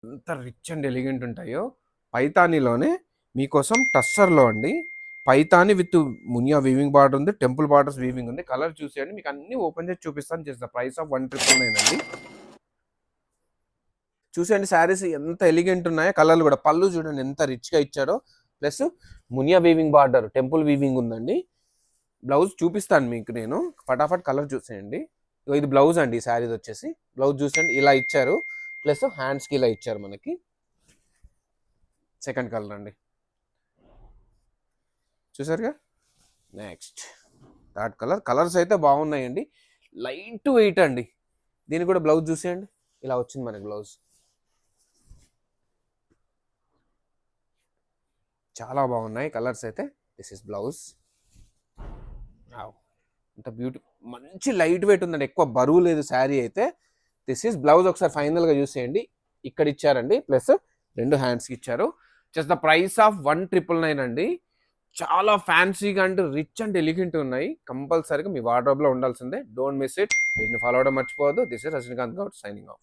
ఎంత rich and elegant ఉంటాయో. పైతానీలోనే మీకోసం టస్సర్లో అండి, Paithani with Muniya weaving border ఉంది, టెంపుల్ బార్డర్స్ వీవింగ్ ఉంది. కలర్ చూసేయండి, మీకు అన్ని ఓపెన్ చేసి చూపిస్తాను. చేస్తా ప్రైస్ ఆఫ్ 1,999 అండి. చూసేయండి శారీస్ ఎంత ఎలిగెంట్ ఉన్నాయో, కలర్లు కూడా. పళ్ళు చూడండి ఎంత రిచ్గా ఇచ్చారో, plus Muniya weaving border, temple weaving ఉందండి. బ్లౌజ్ చూపిస్తాను మీకు నేను, ఫటాఫట్ కలర్ చూసేయండి. ఇది బ్లౌజ్ అండి, ఈ శారీది వచ్చేసి. బ్లౌజ్ చూసేయండి ఇలా ఇచ్చారు, ప్లస్ హ్యాండ్స్కి ఇలా ఇచ్చారు మనకి. సెకండ్ కలర్ అండి, చూసారుగా. Next third colour. కలర్స్ అయితే బాగున్నాయండి, లైట్ వెయిట్ అండి. దీనికి కూడా బ్లౌజ్ చూసేయండి, ఇలా వచ్చింది మనకి బ్లౌజ్. చాలా బాగున్నాయి కలర్స్ అయితే. This is blouse. అంత బ్యూటీ, మంచి లైట్ వెయిట్ ఉందండి, ఎక్కువ బరువు లేదు శారీ అయితే. This is blouse. ఒకసారి ఫైనల్గా చూసేయండి, ఇక్కడ ఇచ్చారండి, ప్లస్ రెండు హ్యాండ్స్కి ఇచ్చారు. జస్ట్ ద ప్రైస్ ఆఫ్ 1,999 అండి. చాలా ఫ్యాన్సీగా అండ్ రిచ్ అండ్ ఎలిగెంట్ ఉన్నాయి. కంపల్సరీగా మీ వార్డ్రోబ్లో ఉండాల్సిందే. Don't miss it. దీన్ని ఫాలో అవడం మర్చిపోవద్దు. This is Rajinikanth Goud signing off.